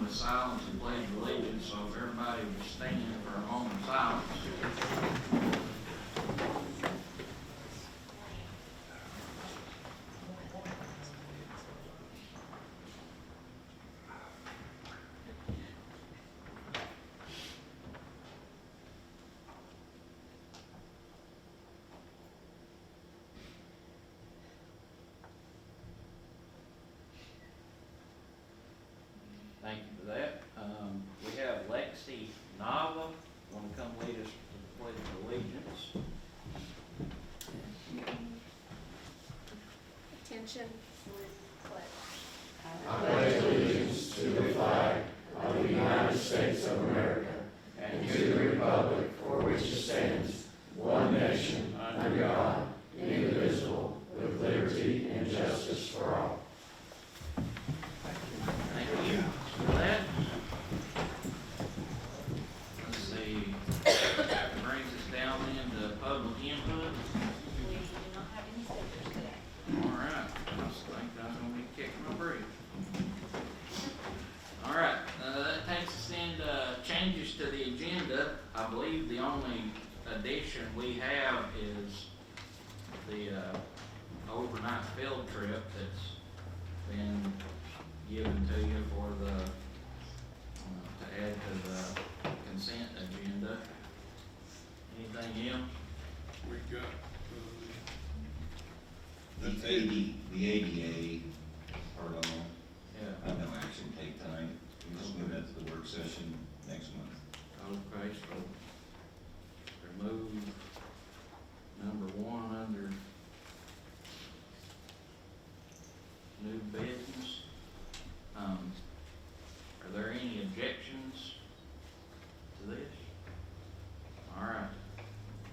with silence and pledge allegiance, so if everybody would stand for a moment of silence. Thank you for that. We have Lexi Nava, want to come lead us to the Pledge of Allegiance. Attention, pledge. I pledge allegiance to the flag of the United States of America and to the republic for which it stands, one nation, under God, indivisible, with liberty and justice for all. Thank you for that. Let's see, that brings us down into public input. We do not have any speakers today. All right, I was thinking I was gonna be kicking my brief. All right, that takes us into changes to the agenda. I believe the only addition we have is the overnight field trip that's been given to you for the, to add to the consent agenda. Anything else? We've got, The ADA part on that, Yeah. no action take tonight, we just move that to the work session next month. Okay, so remove number 1 under new business. Are there any objections to this? All right,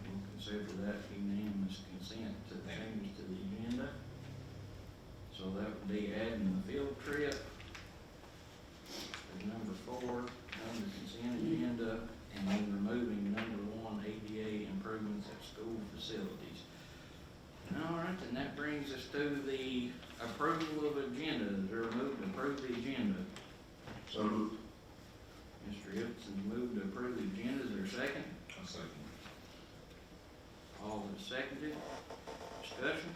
we'll consider that unanimous consent to the changes to the agenda. So that would be adding the field trip as number 4 under consent agenda, and then removing number 1 ADA improvements at school facilities. All right, and that brings us to the approval of agenda. Is there a move to approve the agenda? So moved. Mr. Gibson's moved to approve the agenda. Is there a second? I'll second. All is seconded. Discussion?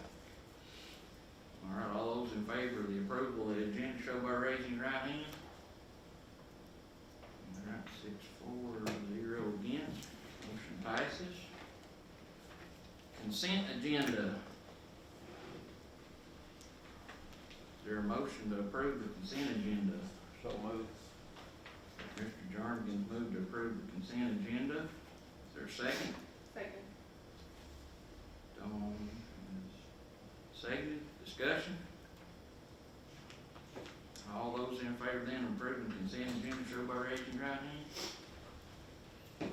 All right, all those in favor of the approval of the agenda show by raising your right hand. All right, 6-4-0 against. Motion passes. Consent agenda. Is there a motion to approve the consent agenda? So moved. Mr. Jarnigan's moved to approve the consent agenda. Is there a second? Second. Dawn is seconded. Discussion? All those in favor then of approving consent agenda show by raising your right hand.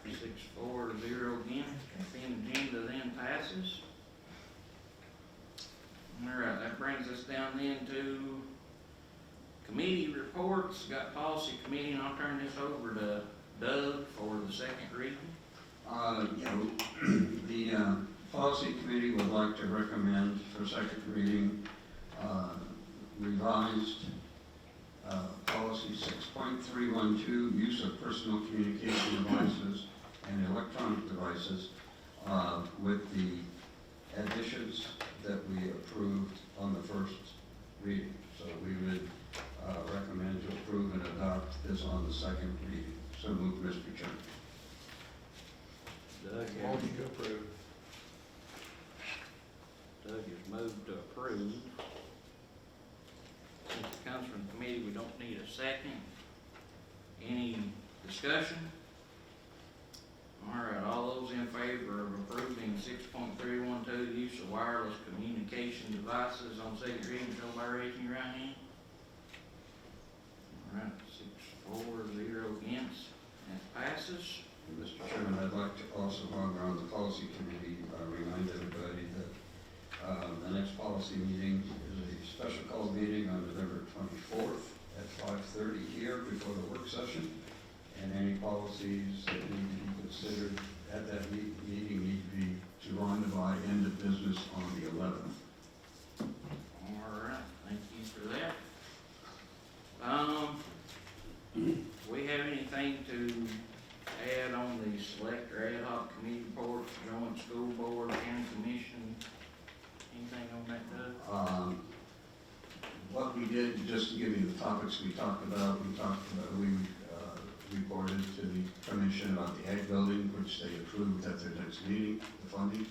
6-4-0 against. Consent agenda then passes. All right, that brings us down then to committee reports. Got policy committee, and I'll turn this over to Doug for the second reading. The policy committee would like to recommend for second reading revised policy 6.312, use of personal communication devices and electronic devices, with the additions that we approved on the first reading. So we would recommend to approve and adopt this on the second reading. So move, Mr. Chairman. Doug motion to approve. Doug has moved to approve. Since it comes from committee, we don't need a second. Any discussion? All right, all those in favor of approving 6.312, use of wireless communication devices on second reading, show by raising your right hand. All right, 6-4-0 against, that passes. Mr. Chairman, I'd like to also, while we're on the policy committee, remind everybody that the next policy meeting is a special call meeting on November 24th at 5:30 here before the work session. And any policies that need to be considered at that meeting need to be surrounded by end of business on the 11th. All right, thank you for that. anything on that, Doug? What we did, just to give you the topics we talked about, we reported to the commission about the ag building, which they approved at their next meeting, the funding.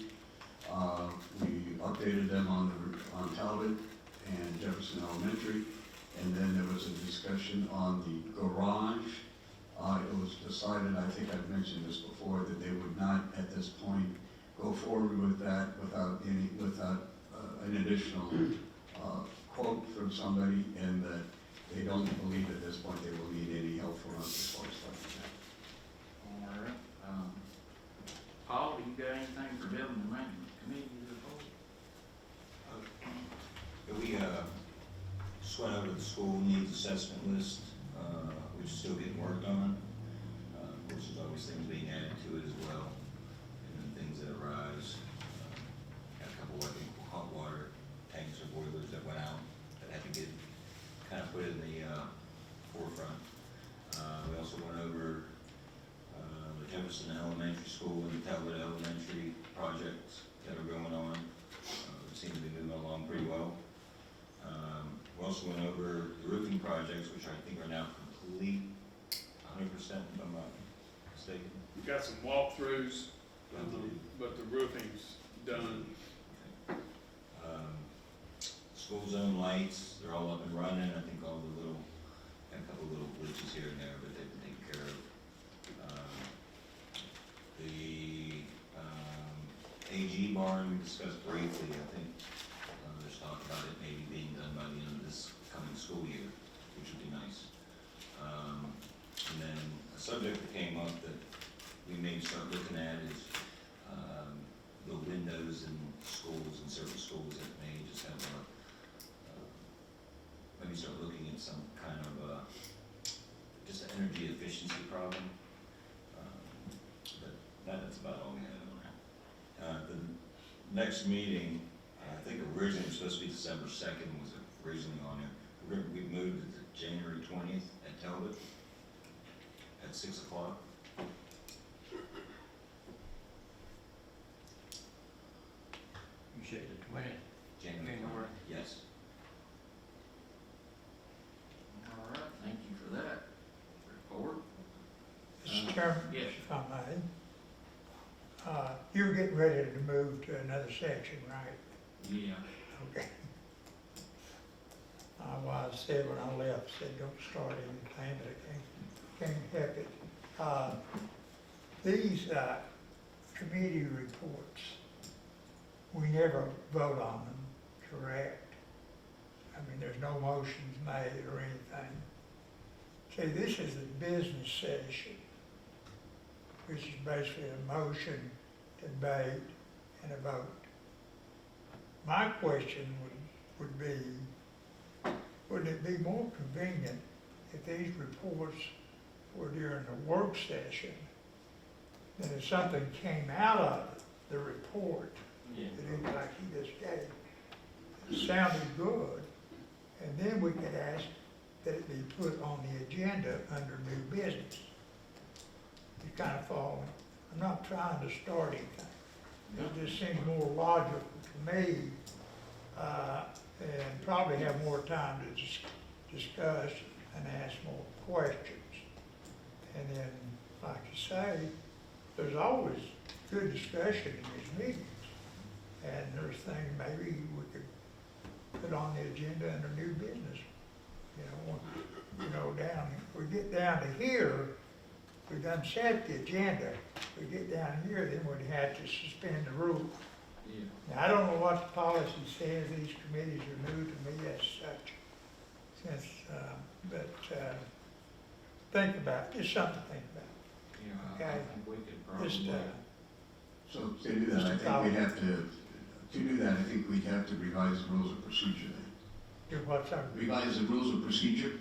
We updated them on Talbot and Jefferson Elementary, and then there was a discussion on the garage. It was decided, I think I've mentioned this before, that they would not at this point go forward with that without an additional quote from somebody, and that they don't believe at this point they will need any help from us as far as funding that. All right. Paul, do you got anything for building and maintenance committee to report? We just went over the school needs assessment list, which is still getting worked on, which is always things being added to it as well, and then things that arise. Got a couple, I think, hot water tanks or boilers that went out that had to get kind of put in the forefront. We also went over the Jefferson Elementary School and the Talbot Elementary projects that are going on. Seem to be moving along pretty well. We also went over the roofing projects, which I think are now complete, 100%, if I'm not mistaken. We've got some walkthroughs, but the roofing's done. School zone lights, they're all up and running. I think all the little, got a couple little glitches here and there, but they've been taken care of. The AG barn, we discussed briefly. I think there's talk about it maybe being done by the end of this coming school year, which would be nice. And then a subject that came up that we may start looking at is the windows in schools, and certain schools that may just have maybe start looking at some kind of just an energy efficiency problem. But that's about all we have on that. The next meeting, I think originally it was supposed to be December 2nd, was originally on it. We moved it to January 20th at Talbot at 6 o'clock. You said the 20th. January 20th, yes. All right, thank you for that report. Mr. Chairman, Yes. if I may, you're getting ready to move to another section, right? Yeah. Okay. Well, I said when I left, said don't start anything, but I can't help it. These committee reports, we never vote on them, correct? I mean, there's no motions made or anything. See, this is the business session, which is basically a motion, debate, and a vote. My question would be, wouldn't it be more convenient if these reports were during the work session, than if something came out of the report Yeah. that he, like he just gave, it sounded good, and then we could ask that it be put on the agenda under new business. You kind of follow me? I'm not trying to start anything. It just seems more logical to me, and probably have more time to discuss and ask more questions. And then, like you say, there's always good discussion in these meetings. And there's things maybe we could put on the agenda under new business. We get down to here, we done set the agenda. We get down here, then we'd have to suspend the rule. Yeah. Now, I don't know what the policy says, these committees are new to me as such, since, think about it, just something to think about. Yeah, I Okay. think we could Just, probably. So to do that, I think we'd have to do that, I think we'd have to revise the rules of procedure then. Do what's our. Revise the rules of procedure?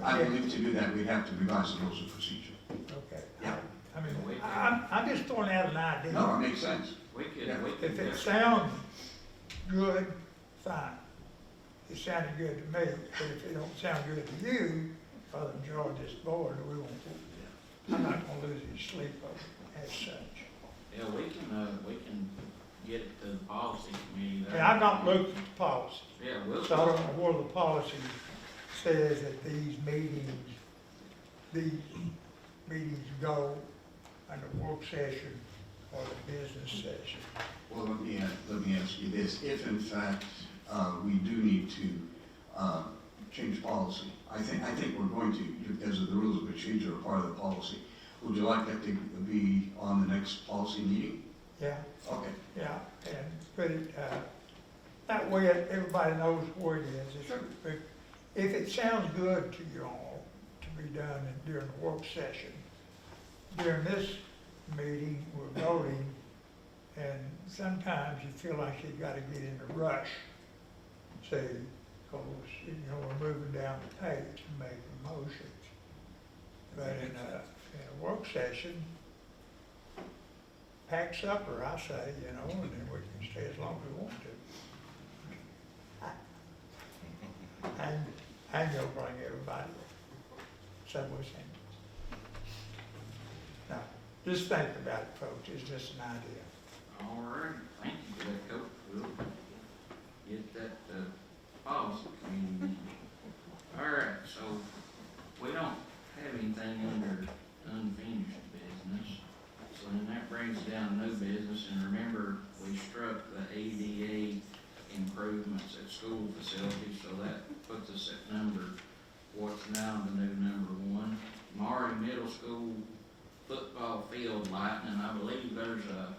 I Okay. believe to do that, we'd have to revise the rules of procedure. Okay. Yeah. I mean, I'm just throwing out an idea. No, it makes sense. We could, Yeah. we could. If it sounds good, fine. It sounded good to me, but if it don't sound good to you, or the majority of this board, we won't, I'm not gonna lose any sleep over it as such. Yeah, we can get it to the policy committee. And I've not looked at the policy, Yeah, we'll. so I don't know where the policy says that these meetings go under work session or the business session. Well, let me ask you this, if in fact, we do need to, change policy, I think we're going to, because of the rules of procedure are part of the policy. Would you like that to be on the next policy meeting? Yeah, Okay. yeah, and put it, that way everybody knows where it is. If it sounds good to you all to be done during the work session, during this meeting, we're voting, and sometimes you feel like you gotta get in a rush, say, because, we're moving down the page and making motions. But in a work session, pack supper, I say, and then we can stay as long as we want to. And you'll bring everybody Subway sandwiches. Now, just think about it, folks, it's just an idea. All right, thank you for that, Coach. We'll get that, policy committee. All right, so we don't have anything under unfinished business. So then that brings it down to new business, and remember, we struck the ADA improvements at school facilities, so that puts us at what's now the new number 1. Maury Middle School football field lighting, and I believe there's a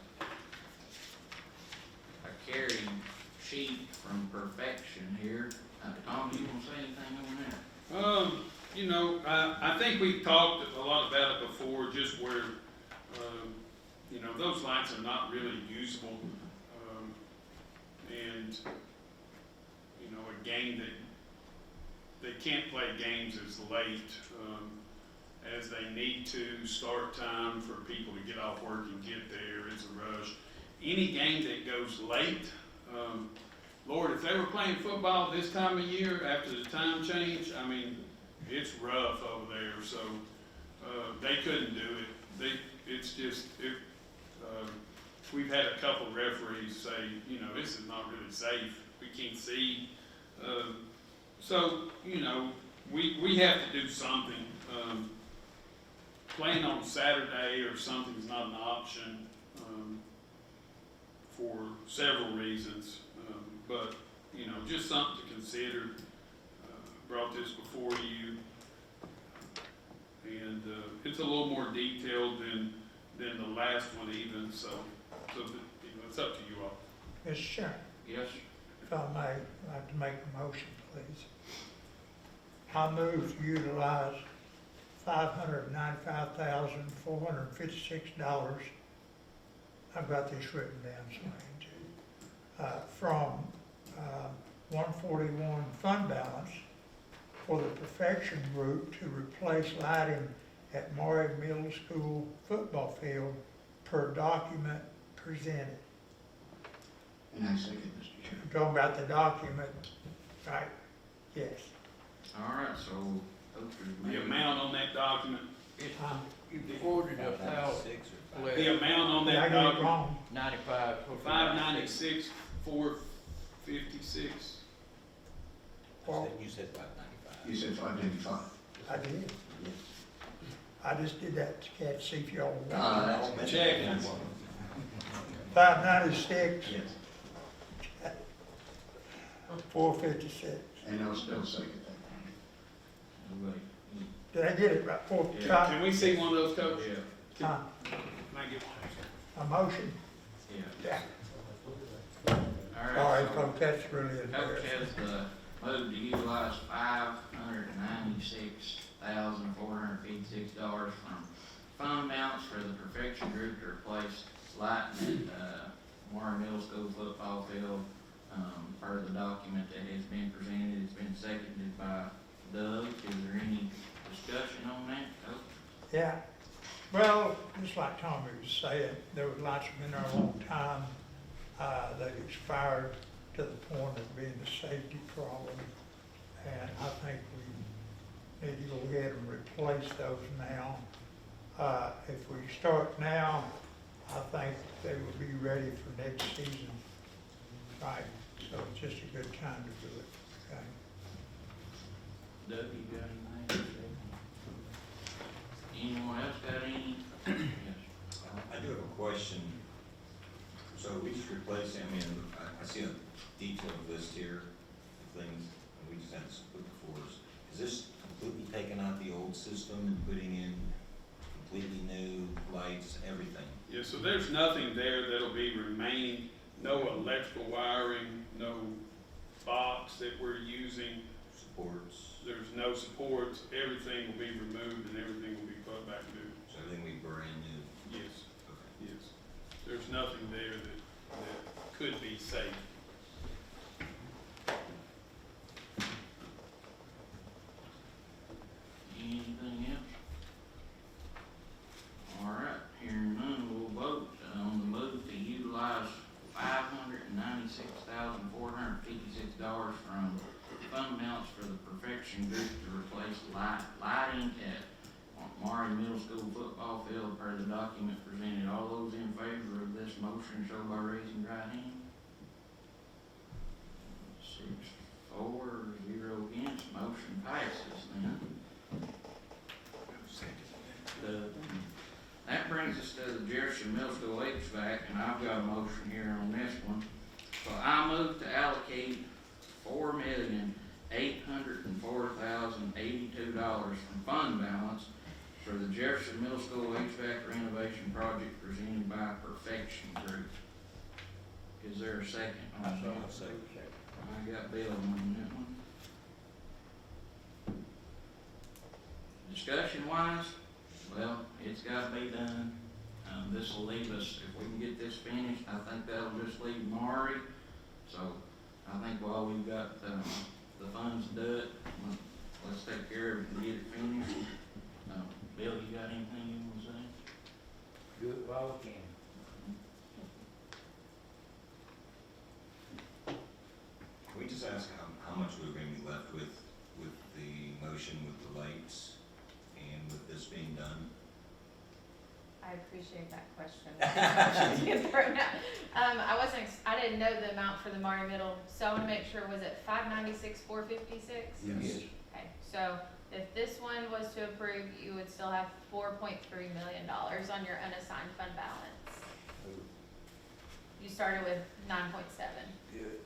carry sheet from Perfection here. Tom, do you want to say anything on that? I think we've talked a lot about it before, just where, those lights are not really usable. And, a game that they can't play games as late as they need to, start time for people to get off work and get there, it's a rush. Any game that goes late, Lord, if they were playing football this time of year after the time change, it's rough over there, so they couldn't do it. We've had a couple referees say, this is not really safe, we can't see. So, we have to do something. Playing on Saturday or something is not an option for several reasons. But, just something to consider. Brought this before you. And it's a little more detailed than the last one even, so it's up to you all. Mr. Chairman, Yes, if I may, I'd like to make a motion, please. I move to utilize $595,456. I've got this written down somewhere too. From 141 fund balance for the Perfection Group to replace lighting at Maury Middle School football field per document presented. And I second this, Mr. Chairman. I'm talking about the document, right? Yes. all right, so, Coach, The amount on that document, You quoted a thousand, the amount on Did I that get it document, wrong? 95. 596, 456. Well, You said 595. You said 595. I did. I just did that to see if y'all want. That's Check. 596, Yes, 456. and I'll still second that. everybody, Did I get it right? Yeah. Can we see one of those, Coach? yeah, Can Uh, I get one? A motion? yeah. Yeah. All All right, right, so folks, that's really Coach embarrassing. has move to utilize $596,456 from fund balance for the Perfection Group to replace lighting at Warren Middle School football field. Per the document that has been presented, it's been seconded by Doug. Is there any discussion on that, Coach? Yeah. Well, just like Tommy was saying, there was lots of them in there a long time. They've expired to the point of being a safety problem. And I think we need to go ahead and replace those now. If we start now, I think they will be ready for next season. Right, so it's just a good time to do it, okay? Doug, you got anything to say? Anyone else got any? Yes. I do have a question. So we just replaced, I mean, I see a detailed list here of things, and we just had this put before us. Is this completely taking out the old system and putting in completely new lights, everything? Yeah, so there's nothing there that'll be remaining, no electrical wiring, no box that we're using, Supports, there's no supports, everything will be removed and everything will be put back new. so everything will be brand new? Yes, Okay. yes. There's nothing there that could be saved. Anything else? All right, hearing none, we'll vote on the move to utilize $596,456 from fund balance for the Perfection Group to replace lighting at Maury Middle School football field per the document presented. All those in favor of this motion show by raising your right hand. 6-4, 0 against, motion passes then. That brings us to the Jefferson Middle School HVAC, and I've got a motion here on this one. So I move to allocate $4,804,082 from fund balance for the Jefferson Middle School HVAC renovation project presented by Perfection Group. Is there a second on that? I'll second. I got Bill on that one. Discussion wise, well, it's gotta be done. This will leave us, if we can get this finished, I think that'll just leave Maury. So I think while we've got, the funds to do it, let's take care of it and get it finished. Bill, you got anything you wanna say? Do it while we can. Can we just ask how much we're going to be left with the motion with the lights and with this being done? I appreciate that question. Get thrown out. I didn't know the amount for the Maury Middle, so I want to make sure, was it $596,456? Yes. Okay, so if this one was to approve, you would still have $4.3 million on your unassigned fund balance. You started with 9.7. Good.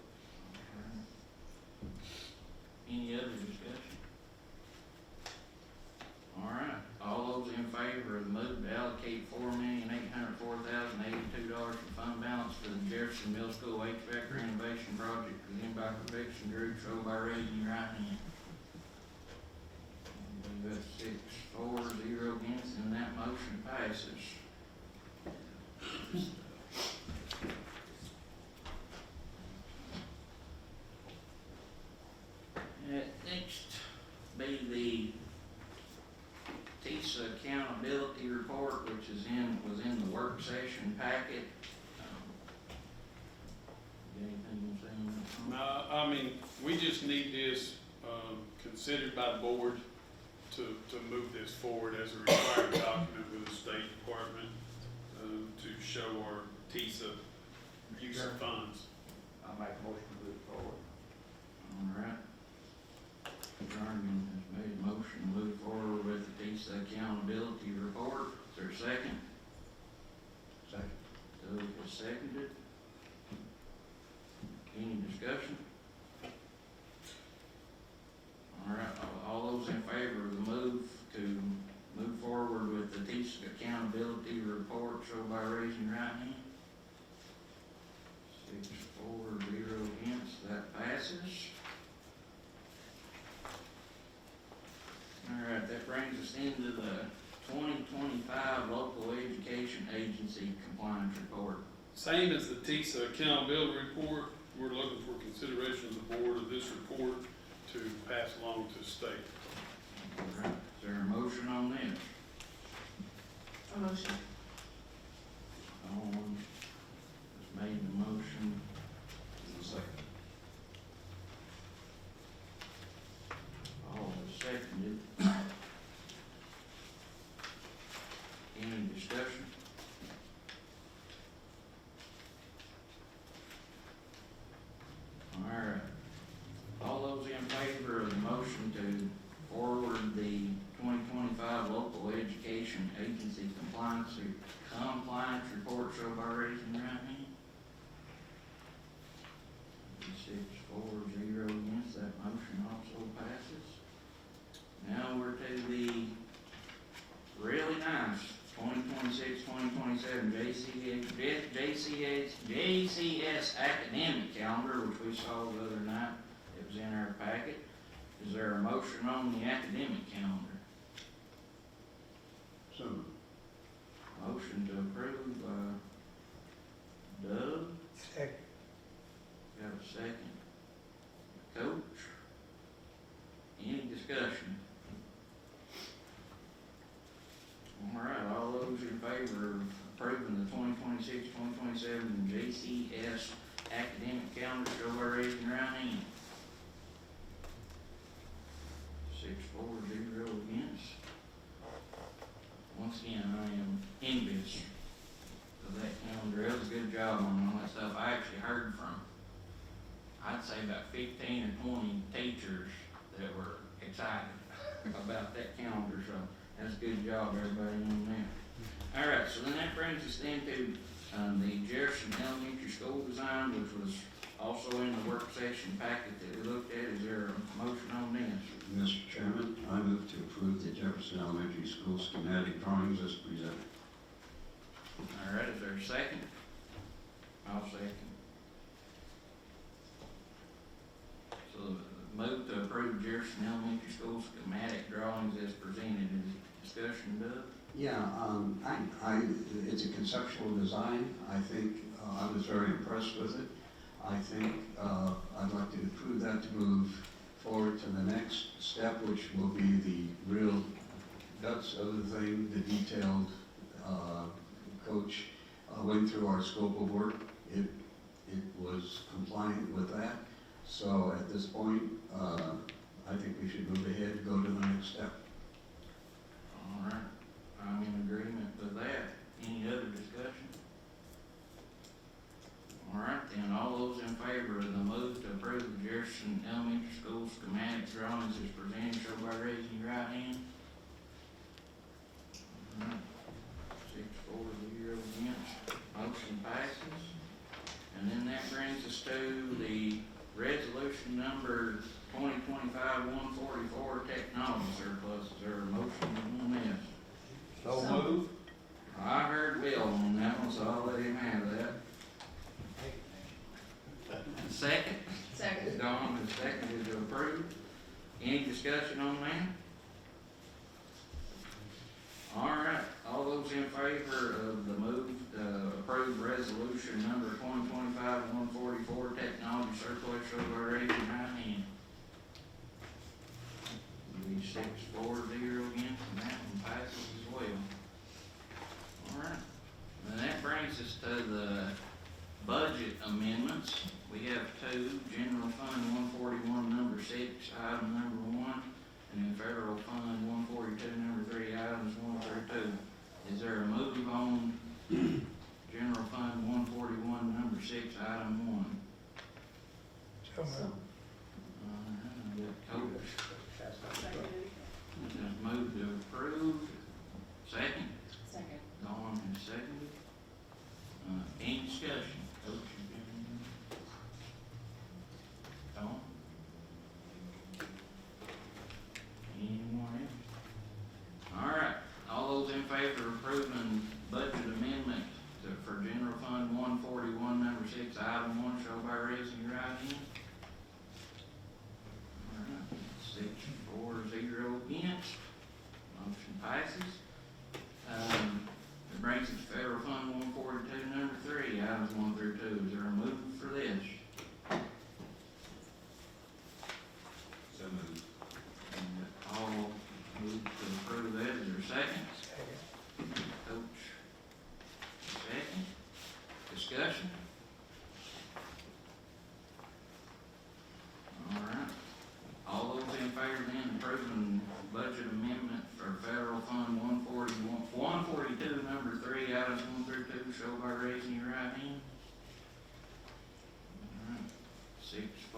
Any other discussion? All right, all those in favor of the move to allocate $4,804,082 from fund balance for the Jefferson Middle School HVAC renovation project presented by Perfection Group, show by raising your right hand. We've got 6-4, 0 against, and that motion passes. Next be the TISA accountability report, which was in the work session packet. Got anything to say on that? No, I mean, we just need this, considered by the board to move this forward as a required document with the State Department, to show our TISA use of funds. I'll make a motion to move forward. All right. Jarman has made a motion to move forward with the TISA accountability report. Is there a second? Second. Doug has seconded. Any discussion? All right, all those in favor of the move to move forward with the TISA accountability report, show by raising your right hand. 6-4, 0 against, that passes. All right, that brings us into the 2025 Local Education Agency Compliance Report. Same as the TISA accountability report, we're looking for consideration of the board of this report to pass along to the state. All right, is there a motion on this? A motion. Dawn has made the motion. Second. Paul has seconded. Any discussion? Alright. All those in favor of the motion to forward the 2025 local education agency compliance report, show by raising your right hand. 6-4-0 against, that motion also passes. Now we're to the really nice 2026-2027 JCS academic calendar, which we saw the other night. It was in our packet. Is there a motion on the academic calendar? So, Motion to approve by Doug. Second. Got a second. Coach? Any discussion? All right, all those in favor of approving the 2026-2027 JCS academic calendar, show by raising your right hand. 6-4-0 against. Once again, I am envious of that calendar. It was a good job on all that stuff. I actually heard from, I'd say about 15 or 20 teachers that were excited about that calendar, so that's a good job, everybody on that. All right, so then that brings us then to the Jefferson Elementary School design, which was also in the work session packet that we looked at. Is there a motion on this? Mr. Chairman, I move to approve the Jefferson Elementary School schematic drawings as presented. All right, is there a second? I'll second. So move to approve Jefferson Elementary School schematic drawings as presented. Is discussion, Doug? Yeah, it's a conceptual design. I think, I was very impressed with it. I think, I'd like to approve that to move forward to the next step, which will be the real guts of the thing, the detailed, Coach went through our scope of work. It was compliant with that. So at this point, I think we should move ahead and go to the next step. All right, I'm in agreement with that. Any other discussion? All right, then, all those in favor of the move to approve the Jefferson Elementary School schematic drawings as presented, show by raising your right hand. All right, 6-4-0 against, motion passes. And then that brings us to the resolution number 2025-144, technology surplus. Is there a motion on this? So move. I heard Bill on that one, so I'll let him have that. Second? Second. Dawn has seconded to approve. Any discussion on that? All right, all those in favor of the move to approve resolution number 2025-144, technology surplus, show by raising your right hand. Be 6-4-0 against, and that one passes as well. All right, and that brings us to the budget amendments. We have two: general fund 141, number 6, item number 1, and then federal fund 142, number 3, items 1 through 2. Is there a move on general fund 141, number 6, item 1? So moved. Coach, Seconded. has moved to approve. Second? Second. Dawn has seconded. Any discussion? Coach, you got anything? Dawn? Anyone else? All right, all those in favor of approving budget amendment for general fund 141, number 6, item 1, show by raising your right hand.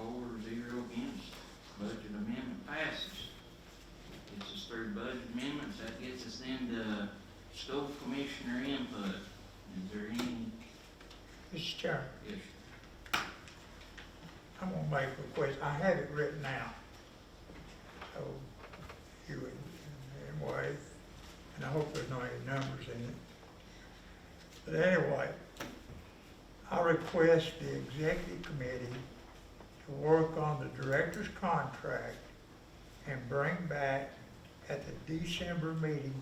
4-0 against, budget amendment passes. Gets us through budget amendments, that gets us into school commissioner input. Is there any Mr. Chairman, issue? I'm gonna make a request, I have it written out. So, you would, anyway, and I hope there's not any numbers in it. But anyway, I request the executive committee to work on the director's contract and bring back at the December meeting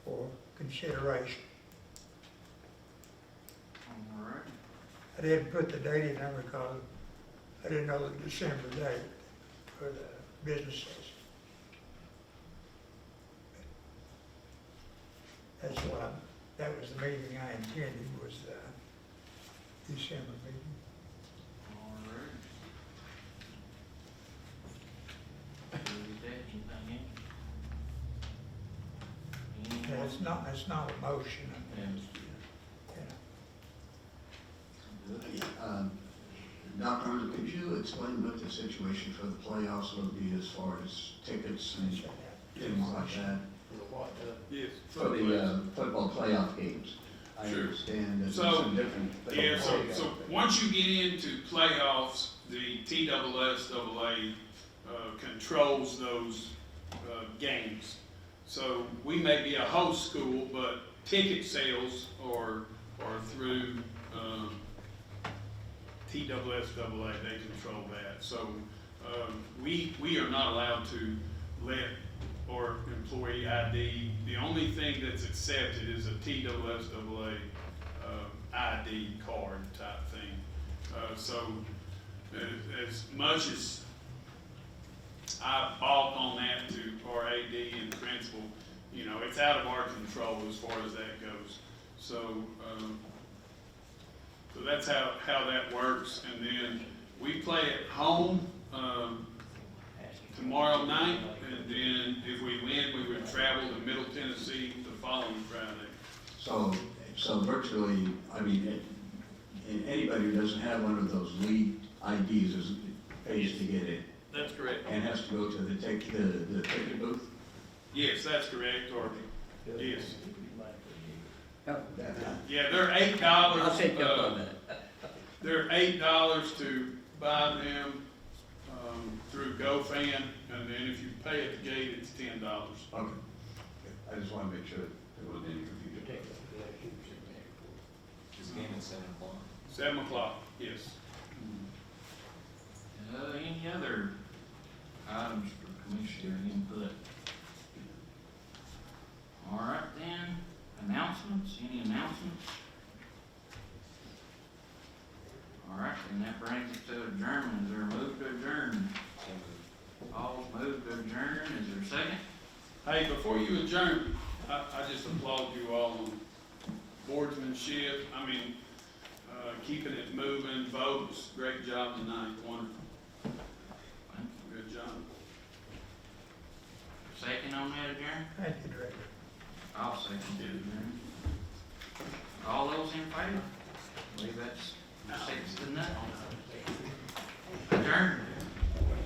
for consideration. All right. I didn't put the date in there because I didn't know the December date for the businesses. That's what that was the meeting I intended, was the December meeting. All right. Is that anything else? And it's not a motion. Yeah. Yeah. Dr. Arnold, could you explain what the situation for the playoffs will be as far as tickets and things like that? Yes. For the football playoff games? I Sure. understand that there's So, some different. Yeah, so once you get into playoffs, the TSSAA controls those games. So we may be a host school, but ticket sales are through TSSAA, they control that. So we are not allowed to let or employee ID. The only thing that's accepted is a TSSAA ID card type thing. So as much as I balk on that to our AD and principal, you know, it's out of our control as far as that goes. So so that's how that works. And then we play at home tomorrow night, and then if we win, we would travel to Middle Tennessee the following Friday. So virtually, I mean, anybody who doesn't have one of those league IDs pays to get it That's correct. and has to go to the ticket booth? Yes, that's correct, or, yes. Oh, Yeah, they're $8. I'll take you up on that. They're $8 to buy them through GoFan, and then if you pay at the gate, it's $10. Okay. I just want to make sure there wasn't any confusion. Is the game at 7 o'clock? 7 o'clock, yes. Any other items for commissioner input? All right then, announcements, any announcements? All right, and that brings us to adjournment. Is there a move to adjourn? All's move to adjourn, is there a second? Hey, before you adjourn, I just applaud you all on boardsmanship. I mean, keeping it moving, votes, great job tonight, wonderful. Good job. Second on that adjourn? Thank you, Director. I'll second it adjourn. All those in favor?